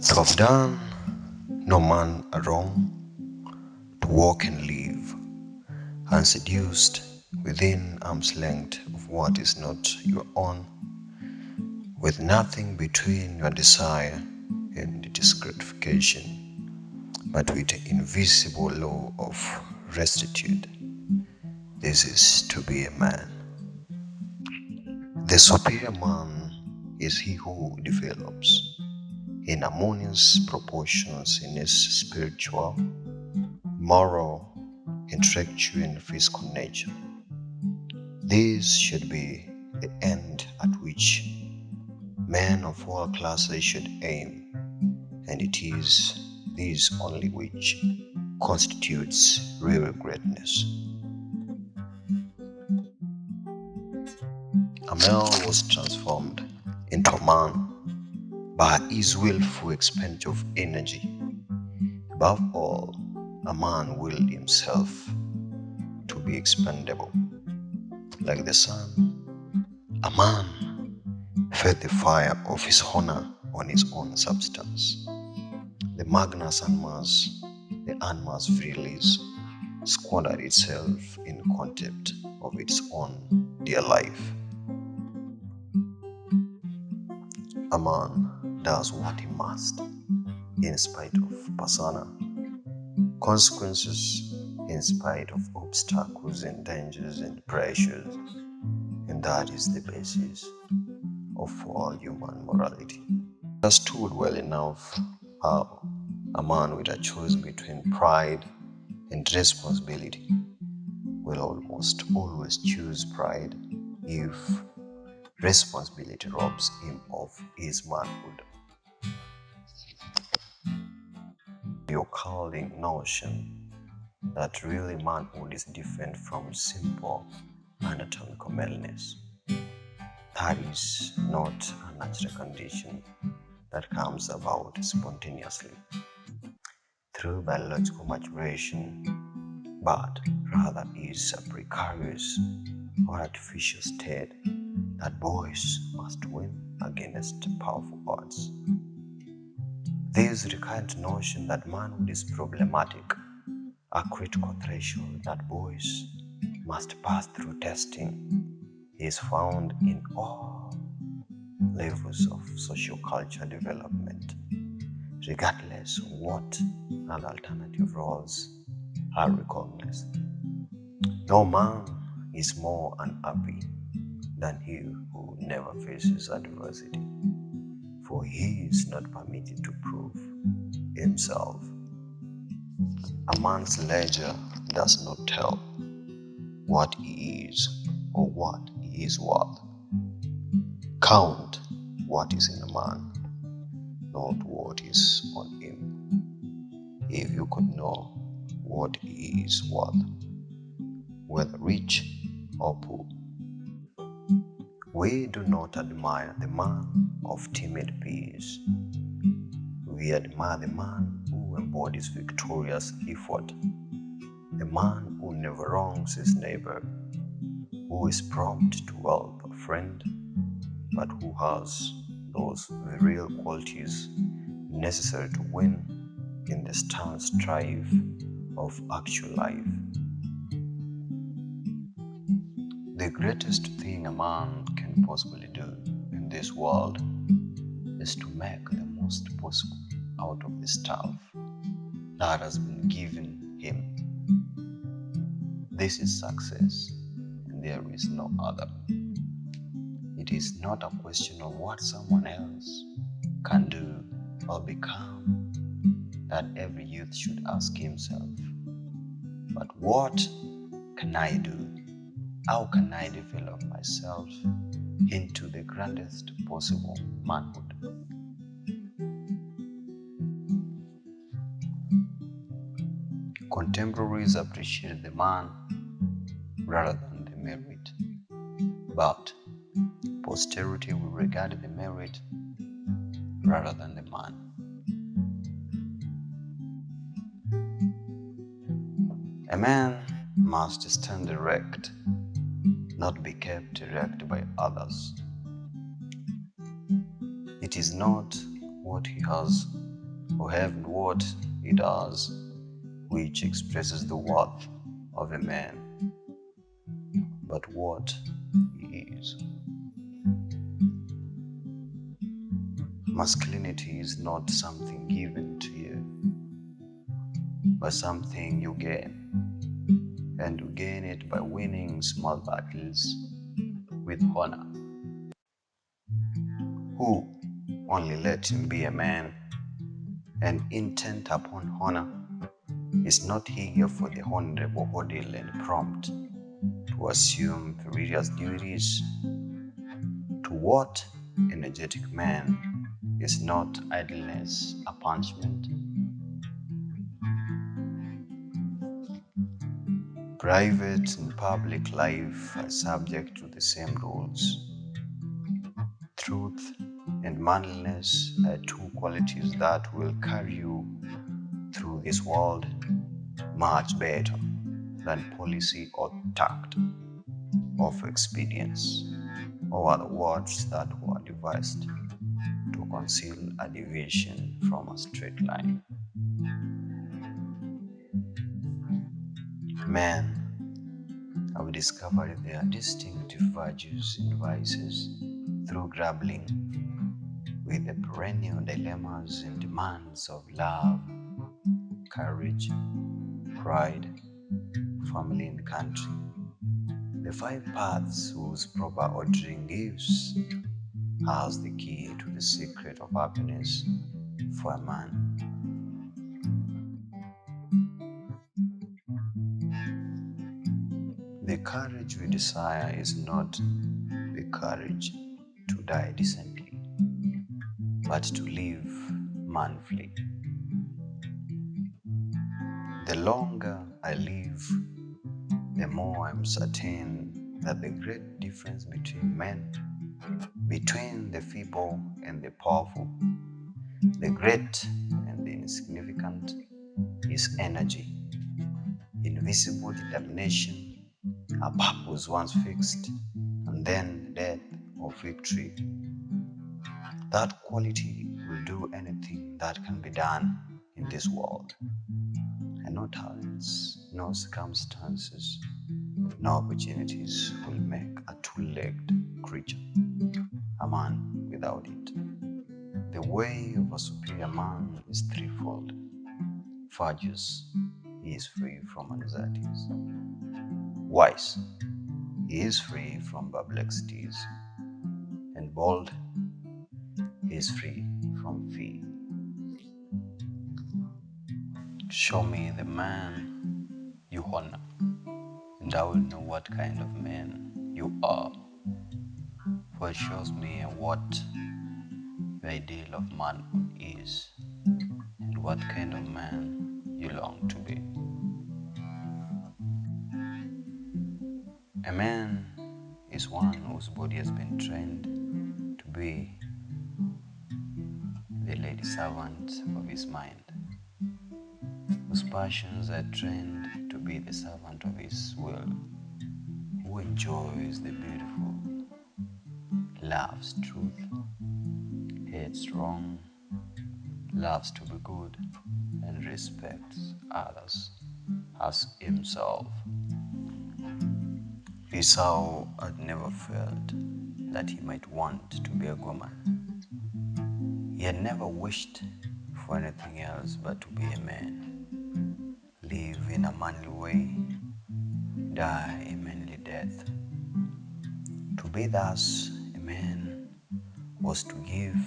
To have done no man a wrong, to walk and live, unseduced within arm's length of what is not your own, with nothing between your desire and its gratification, but with the invisible law of restitude. This is to be a man. The superior man is he who develops in harmonious proportions in his spiritual, moral, intellectual, and physical nature. This should be the end at which men of all classes should aim, and it is this only which constitutes real greatness. A male was transformed into a man by his willful expenditure of energy. Above all, a man willed himself to be expendable. Like the sun, a man fed the fire of his honor on his own substance. The magnus animas, the animas virilis, squandered itself in contempt of its own dear life. A man does what he must, in spite of persona, consequences, in spite of obstacles and dangers and pressures, and that is the basis of all human morality. Understood well enough how a man with a choice between pride and responsibility will almost always choose pride if responsibility robs him of his manhood. The occult notion that really manhood is different from simple anatomical maleness. That is not a natural condition that comes about spontaneously through biological maturation, but rather is a precarious or artificial state that boys must win against powerful odds. This recurrent notion that manhood is problematic, a critical threshold that boys must pass through testing, is found in all levels of social culture development, regardless of what other alternative roles are recognized. No man is more unhappy than he who never faces adversity, for he is not permitted to prove himself. A man's ledger does not tell what he is or what he is worth. Count what is in a man, not what is on him. If you could know what he is worth, whether rich or poor. We do not admire the man of timid peace. We admire the man who embodies victorious effort, the man who never wrongs his neighbor, who is prompt to help a friend, but who has those real qualities necessary to win in the stern strife of actual life. The greatest thing a man can possibly do in this world is to make the most possible out of the stuff that has been given him. This is success, and there is no other. It is not a question of what someone else can do or become that every youth should ask himself, but what can I do? How can I develop myself into the grandest possible manhood? Contemporaries appreciate the man rather than the merit, but posterity will regard the merit rather than the man. A man must stand erect, not be kept erect by others. It is not what he has or having what he does, which expresses the worth of a man, but what he is. Masculinity is not something given to you, but something you gain, and you gain it by winning small battles with honor. Who only let him be a man, and intent upon honor is not eager for the honorable ordeal and prompt to assume various duties. To what energetic man is not idleness a punishment? Private and public life are subject to the same rules. Truth and manliness are two qualities that will carry you through this world much better than policy or tact of expedience, or other words that were devised to conceal a deviation from a straight line. Men have discovered their distinctive virtues and vices through grappling with the perennial dilemmas and demands of love, courage, pride, family, and country. The five paths whose proper ordering gives us the key to the secret of happiness for a man. The courage we desire is not the courage to die decently, but to live manfully. The longer I live, the more I'm certain that the great difference between men, between the feeble and the powerful, the great and the insignificant, is energy, invisible determination, a purpose once fixed, and then death or victory. That quality will do anything that can be done in this world, and no talents, no circumstances, no opportunities will make a two-legged creature a man without it. The way of a superior man is threefold. Virtuous, he is free from anxieties. Wise, he is free from perplexities. And bold, he is free from fear. Show me the man you honor, and I will know what kind of man you are. For it shows me what the ideal of manhood is, and what kind of man you long to be. A man is one whose body has been trained to be the lady servant of his mind, whose passions are trained to be the servant of his will, who enjoys the beautiful, loves truth, hates wrong, loves to be good, and respects others as himself. Esau had never felt that he might want to be a woman. He had never wished for anything else but to be a man, live in a manly way, die a manly death. To be thus a man was to give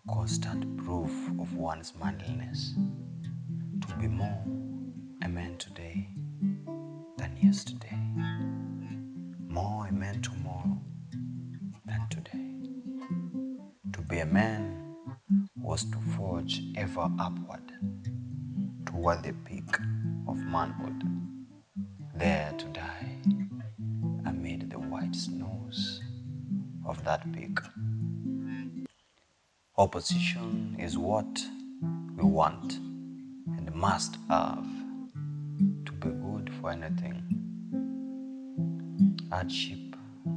constant proof of one's manliness, to be more a man today than yesterday, more a man tomorrow than today. To be a man was to forge ever upward toward the peak of manhood, there to die amid the white snows of that peak. Opposition is what we want and must have to be good for anything. Hardship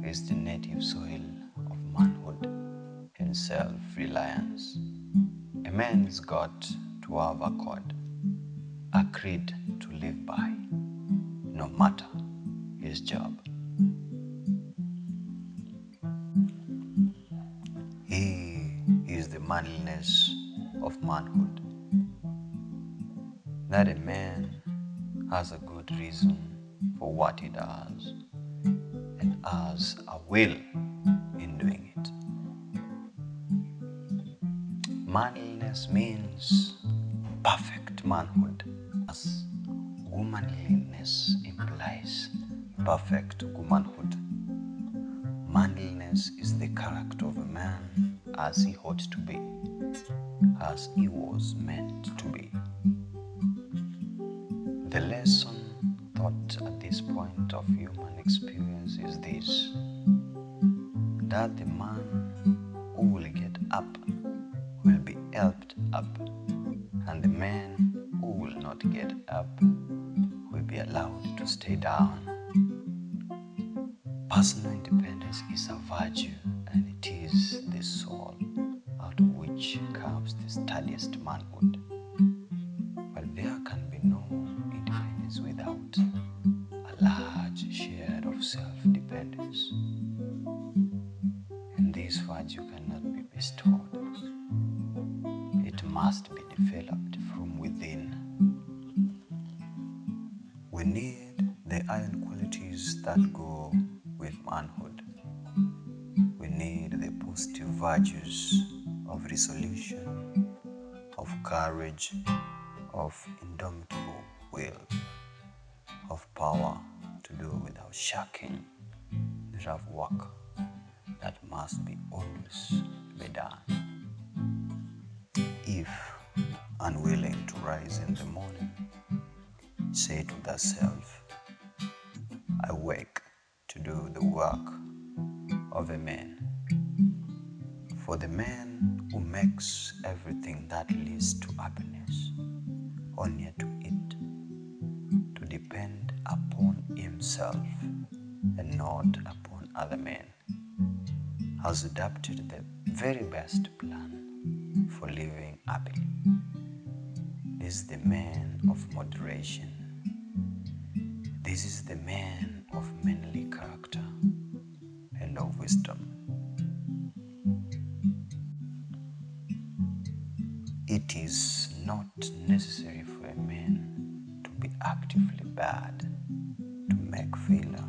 is the native soil of manhood and self-reliance. A man is got to have a code, a creed to live by, no matter his job. He is the manliness of manhood. That a man has a good reason for what he does and has a will in doing it. Manliness means perfect manhood, as womanliness implies perfect womanhood. Manliness is the character of a man as he ought to be, as he was meant to be. The lesson taught at this point of human experience is this: that the man who will get up will be helped up, and the man who will not get up will be allowed to stay down. Personal independence is a virtue, and it is the soul out of which comes the steadiest manhood. But there can be no independence without a large share of self-dependence. And this virtue cannot be bestowed. It must be developed from within. We need the iron qualities that go with manhood. We need the positive virtues of resolution, of courage, of indomitable will, of power to do without shirking the rough work that must be always be done. If unwilling to rise in the morning, say to thyself, I wake to do the work of a man. For the man who makes everything that leads to happiness only to it, to depend upon himself and not upon other men, has adopted the very best plan for living happily. This is the man of moderation. This is the man of manly character and of wisdom. It is not necessary for a man to be actively bad to make failure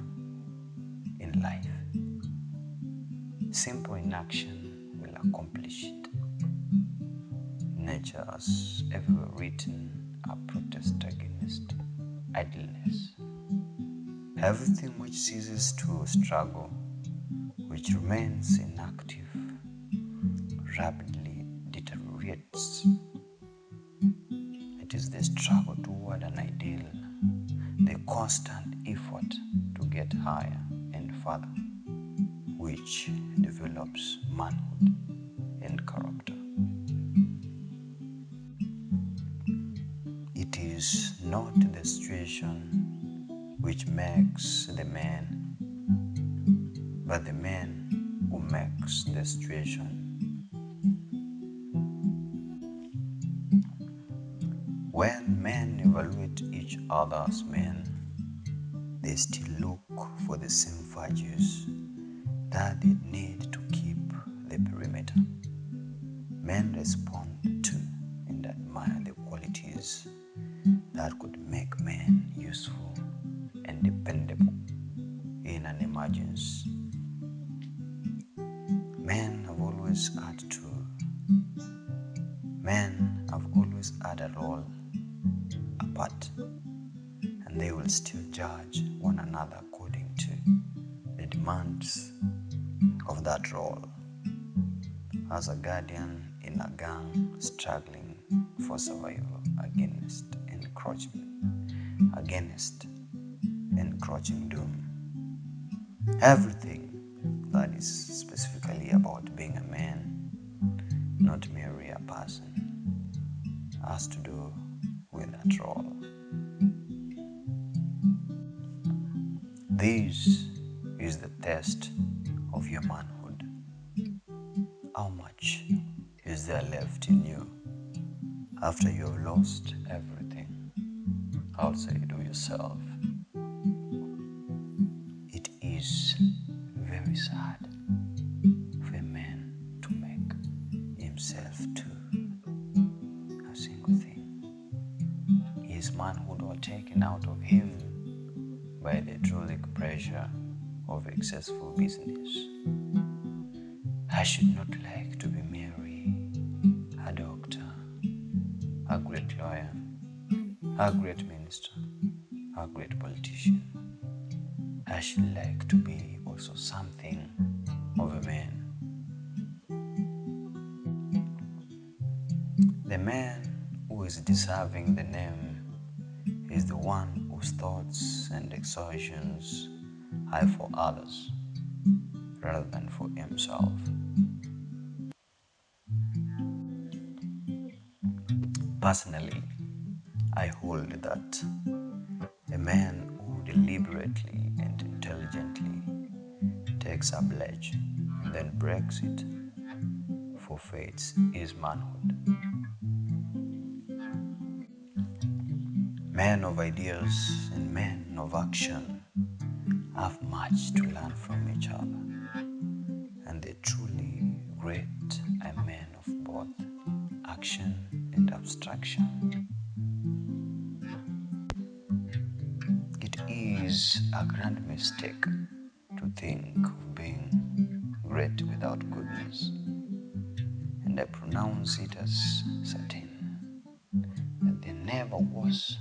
in life. Simple inaction will accomplish it. Nature has everywhere written a protest against idleness. Everything which ceases to struggle, which remains inactive, rapidly deteriorates. It is the struggle toward an ideal, the constant effort to get higher and further, which develops manhood and character. It is not the situation which makes the man, but the man who makes the situation. When men evaluate each other as men, they still look for the same virtues that they need to keep the perimeter. Men respond to and admire the qualities that could make men useful and dependable in an emergency. Men have always had a role, a part, and they will still judge one another according to the demands of that role. As a guardian in a gang struggling for survival against encroaching doom. Everything that is specifically about being a man, not merely a person, has to do with that role. This is the test of your manhood. How much is there left in you after you have lost everything outside of yourself. It is very sad for a man to make himself to a single thing. His manhood was taken out of him by the truly pressure of successful business. I should not like to be Mary, a doctor, a great lawyer, a great minister, a great politician. I should like to be also something of a man. The man who is deserving the name is the one whose thoughts and exertions are for others rather than for himself. Personally, I hold that a man who deliberately and intelligently takes a pledge and then breaks it forfeits his manhood. Men of ideas and men of action have much to learn from each other, and the truly great are men of both action and abstraction. It is a grand mistake to think of being great without goodness, and I pronounce it as certain that there never was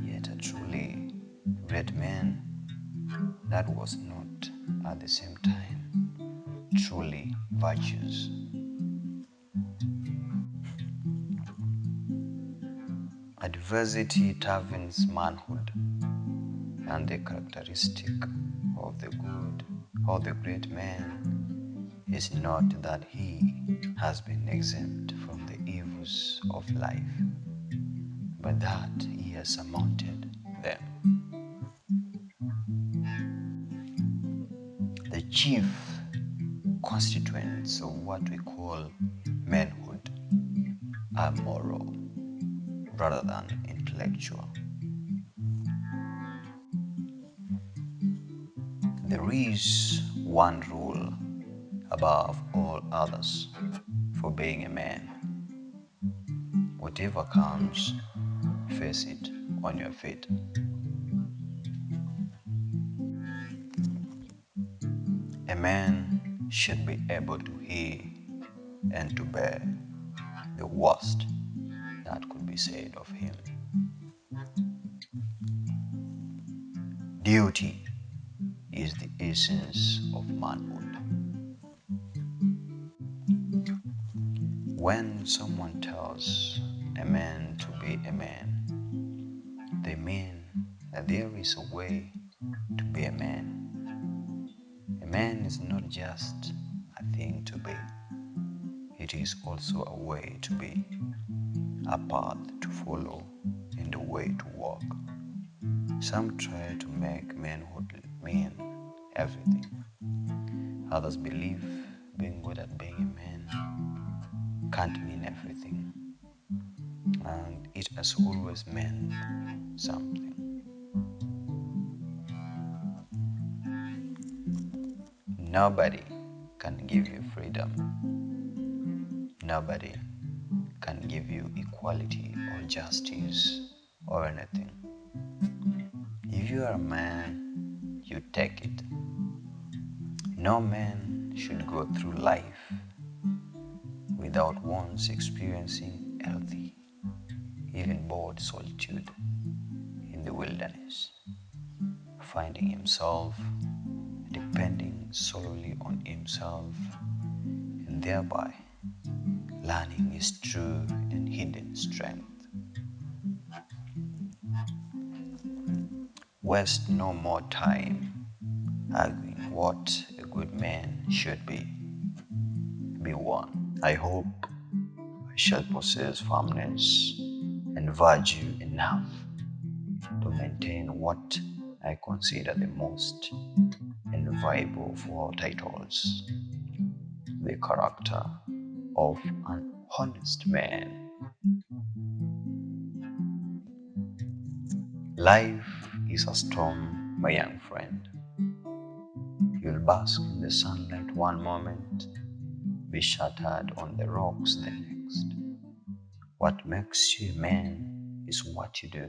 yet a truly great man that was not at the same time truly virtuous. Adversity turns manhood, and the characteristic of the good or the great man is not that he has been exempt from the evils of life, but that he has surmounted them. The chief constituents of what we call manhood are moral rather than intellectual. There is one rule above all others for being a man. Whatever comes, face it on your feet. A man should be able to hear and to bear the worst that could be said of him. Duty is the essence of manhood. When someone tells a man to be a man, they mean that there is a way to be a man. A man is not just a thing to be, it is also a way to be, a path to follow, and a way to walk. Some try to make manhood mean everything. Others believe being good at being a man can't mean everything, and it has always meant something. Nobody can give you freedom. Nobody can give you equality or justice or anything. If you are a man, you take it. No man should go through life without once experiencing healthy, even bored solitude in the wilderness, finding himself depending solely on himself, and thereby learning his true and hidden strength. Waste no more time arguing what a good man should be. Be one. I hope I shall possess firmness and virtue enough to maintain what I consider the most enviable of all titles, the character of an honest man. Life is a storm, my young friend. You'll bask in the sunlight one moment, be shattered on the rocks the next. What makes you a man is what you do.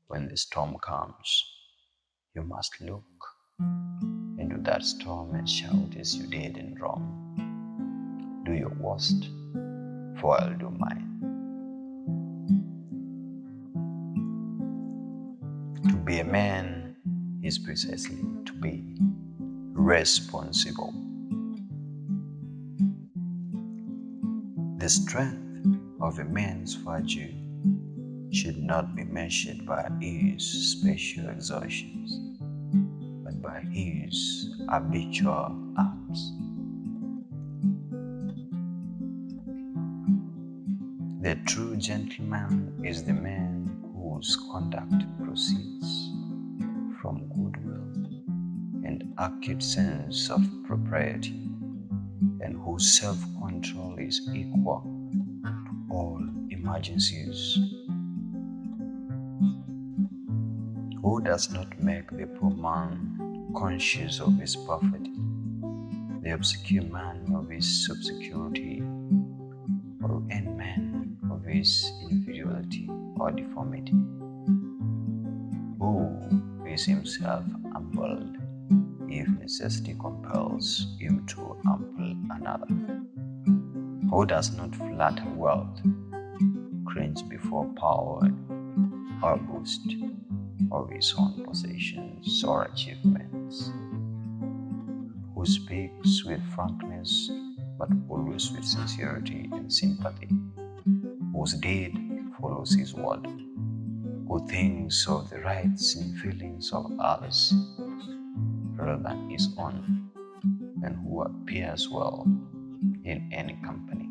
When the storm comes, you must look into that storm and shout as you did in Rome. Do your worst, for I'll do mine. To be a man is precisely to be responsible. The strength of a man's virtue should not be measured by his special exertions, but by his habitual acts. The true gentleman is the man whose conduct proceeds from goodwill and acute sense of propriety, and whose self-control is equal to all emergencies. Who does not make the poor man conscious of his poverty, the obscure man of his obscurity, or any man of his inferiority or deformity? Who is himself humbled if necessity compels him to humble another? Who does not flatter wealth, cringe before power, or boast of his own possessions or achievements? Who speaks with frankness but always with sincerity and sympathy? Whose deed follows his word? Who thinks of the rights and feelings of others rather than his own, and who appears well in any company?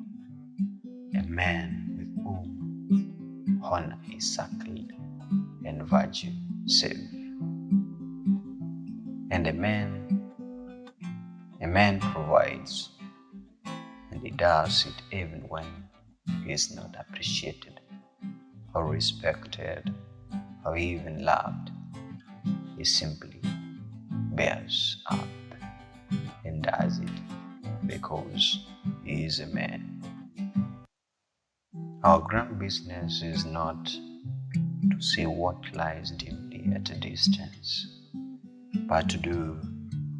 A man with whom honor is circled and virtue safe. And a man provides, and he does it even when he is not appreciated or respected or even loved. He simply bears up and does it because he is a man. Our grand business is not to see what lies dimly at a distance, but to do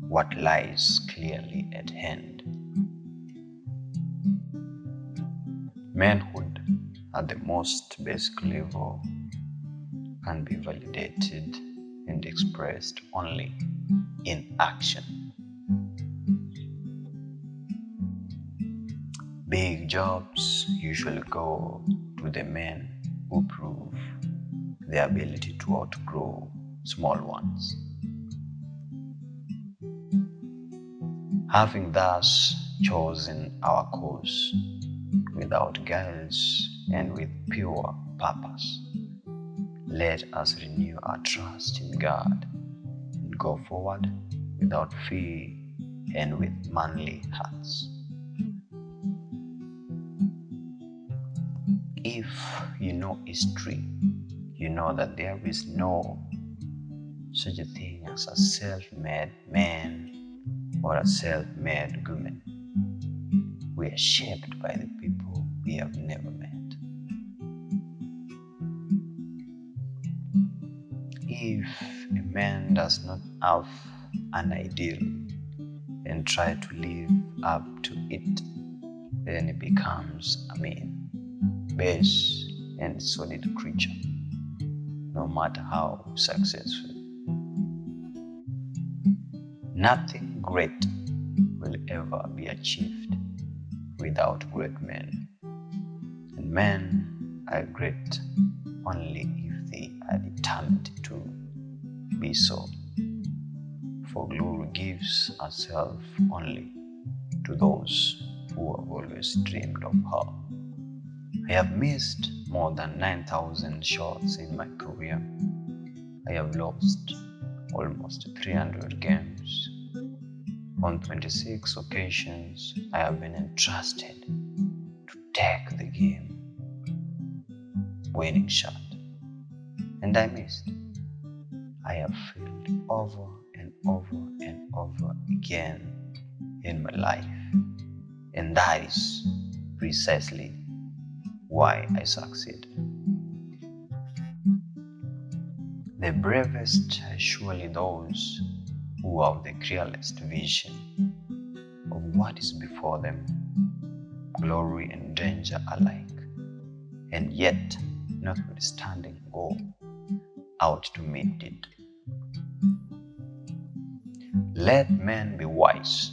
what lies clearly at hand. Manhood at the most basic level can be validated and expressed only in action. Big jobs usually go to the men who prove their ability to outgrow small ones. Having thus chosen our course without guiles and with pure purpose, let us renew our trust in God and go forward without fear and with manly hearts. If you know history, you know that there is no such a thing as a self-made man or a self-made woman. We are shaped by the people we have never met. If a man does not have an ideal and try to live up to it, then he becomes a mean, base, and solid creature, no matter how successful. Nothing great will ever be achieved without great men, and men are great only if they are determined to be so. For glory gives herself only to those who have always dreamed of her. I have missed more than 9,000 shots in my career. I have lost almost 300 games. On 26 occasions, I have been entrusted to take the game winning shot. and I missed. I have failed over and over and over again in my life, and that is precisely why I succeed. The bravest are surely those who have the clearest vision of what is before them, glory and danger alike, and yet, notwithstanding, go out to meet it. Let men be wise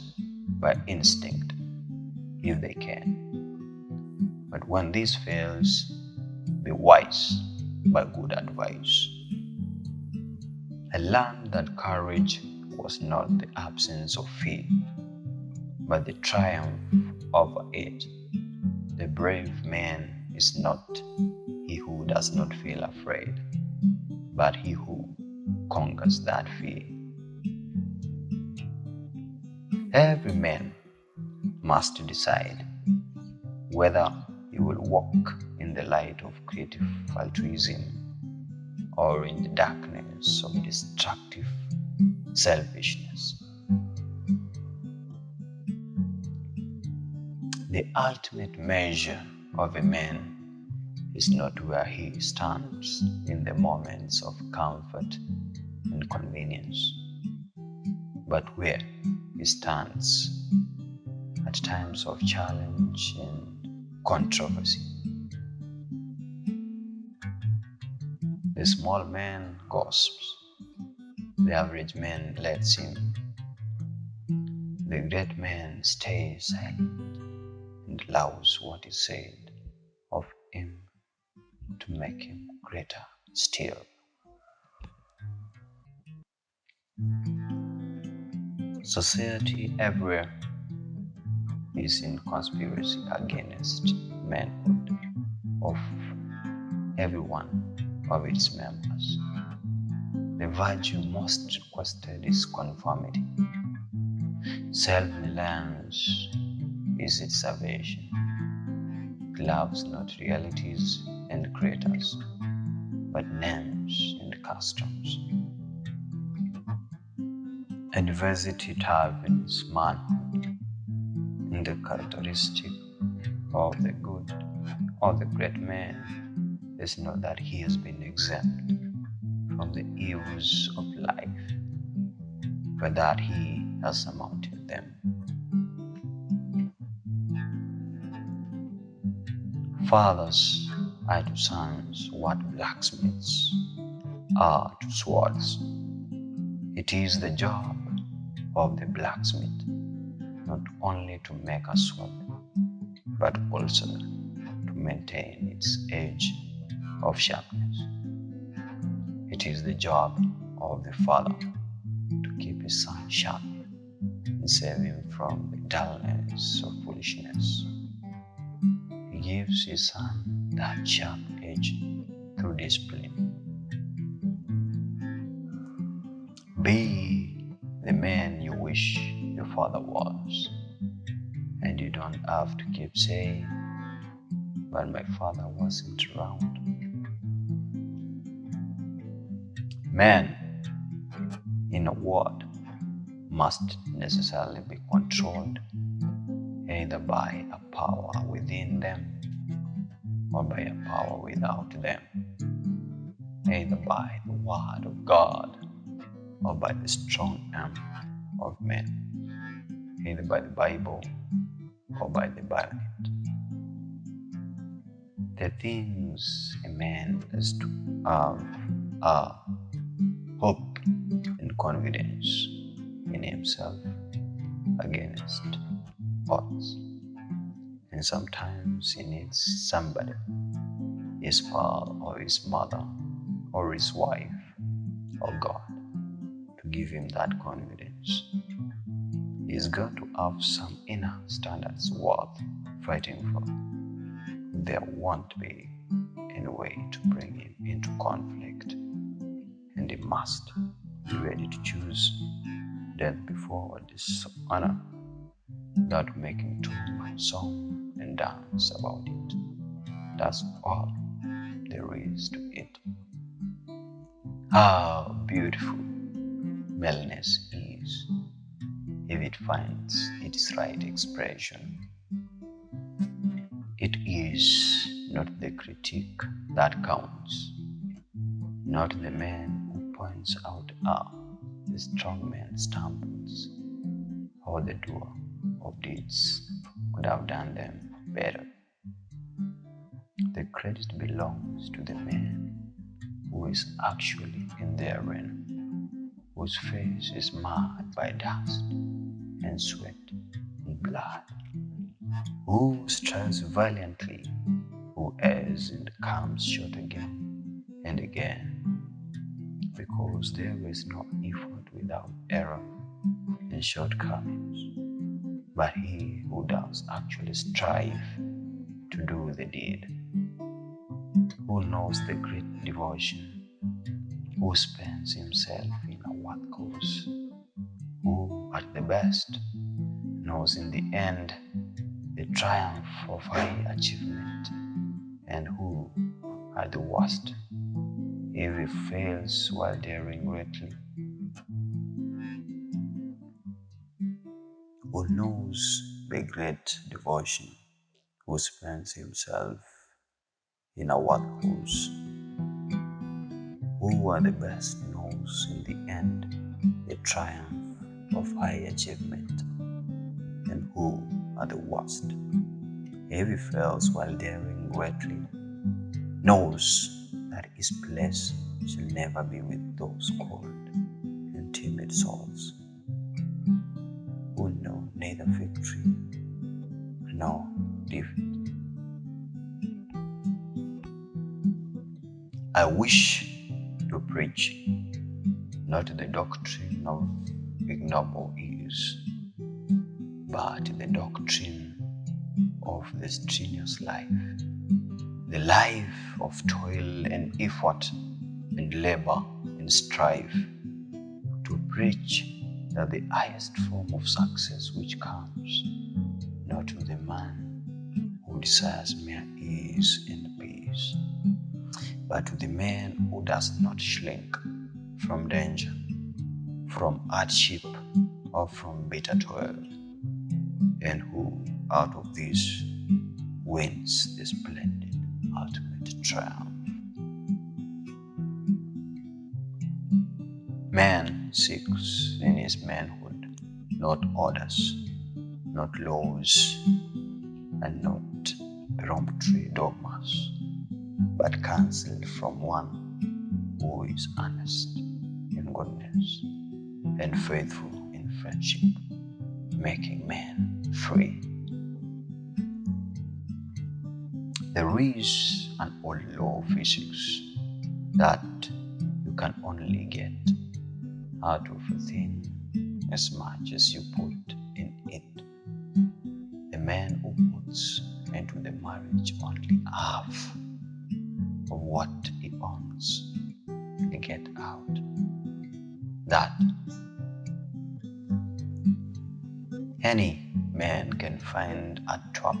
by instinct if they can, but when this fails, be wise by good advice. I learned that courage was not the absence of fear, but the triumph over it. The brave man is not he who does not feel afraid, but he who conquers that fear. Every man must decide whether he will walk in the light of creative altruism or in the darkness of destructive selfishness. The ultimate measure of a man is not where he stands in the moments of comfort and convenience, but where he stands at times of challenge and controversy. The small man gasps, the average man lets him, the great man stays silent and allows what is said of him to make him greater still. Society everywhere is in conspiracy against manhood of every one of its members. The virtue most requested is conformity. Self-reliance is its salvation. It loves not realities and creators, but names and customs. Adversity tarvins manhood, and the characteristic of the good or the great man is not that he has been exempt from the evils of life, but that he has surmounted them. Fathers are to sons what blacksmiths are to swords. It is the job of the blacksmith not only to make a sword, but also to maintain its edge of sharpness. It is the job of the father to keep his son sharp and save him from the dullness of foolishness. He gives his son that sharp edge through discipline. Be the man you wish your father was, and you don't have to keep saying, but my father wasn't around. Man, in a word, must necessarily be controlled either by a power within them or by a power without them, either by the word of God or by the strong arm of men, either by the Bible or by the bayonet. The things a man is to have are hope and confidence in himself against odds. And sometimes he needs somebody, his father or his mother or his wife or God, to give him that confidence. He's got to have some inner standards worth fighting for. There won't be any way to bring him into conflict, and he must be ready to choose death before dishonor without making too much song and dance about it. That's all there is to it. How beautiful maleness is if it finds its right expression. It is not the critique that counts, not the man who points out the strong man stumbles, or the doer of deeds could have done them better. The credit belongs to the man who is actually in the arena, whose face is marred by dust and sweat and blood, who strives valiantly, who errs and comes short again and again, because there is no effort without error and shortcomings, but he who does actually strive to do the deed, who knows the great devotion, who spends himself in a worth cause, who at the best knows in the end the triumph of high achievement, and who at the worst, if he fails while daring greatly, who knows the great devotion, who spends himself in a worth cause, who at the best knows in the end the triumph of high achievement, and who at the worst, if he fails while daring greatly, knows that his place shall never be with those cold and timid souls, who know neither victory nor defeat. I wish to preach not the doctrine of ignoble ease, but the doctrine of the strenuous life, the life of toil and effort and labor and strife, to preach that the highest form of success which comes not to the man who desires mere ease and peace, but to the man who does not shrink from danger, from hardship, or from bitter toil, and who out of this wins the splendid ultimate triumph. Man seeks in his manhood not orders, not laws, and not peremptory dogmas, but counsel from one who is honest in goodness and faithful in friendship, making man free. There is an old law of physics that you can only get out of a thing as much as you put in it. The man who puts into the marriage only half of what he owns will get out that. Any man can find a trap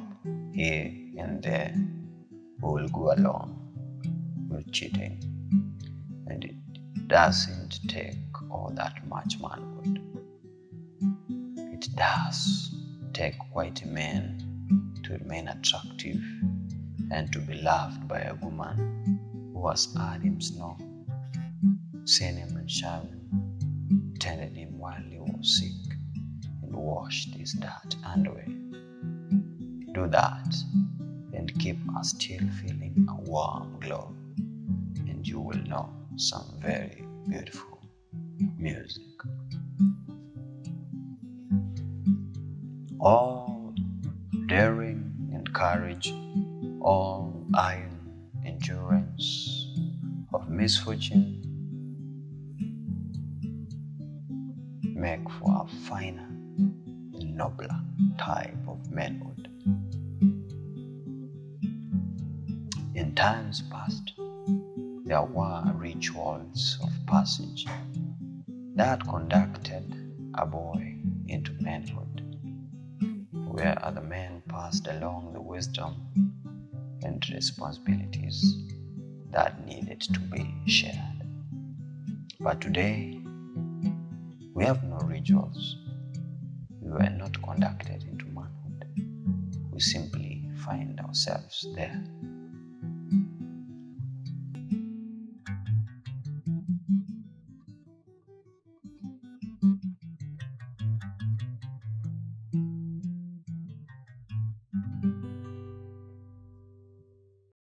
here and there who will go along with cheating, and it doesn't take all that much manhood. It does take quite a man to remain attractive and to be loved by a woman who has heard him snore, seen him and showered him, tended him while he was sick, and washed his dirty underwear. Do that and keep her still feeling a warm glow, and you will know some very beautiful music. All daring and courage, all iron endurance of misfortune make for a finer and nobler type of manhood. In times past, there were rituals of passage that conducted a boy into manhood, where other men passed along the wisdom and responsibilities that needed to be shared. But today, we have no rituals. We were not conducted into manhood. We simply find ourselves there.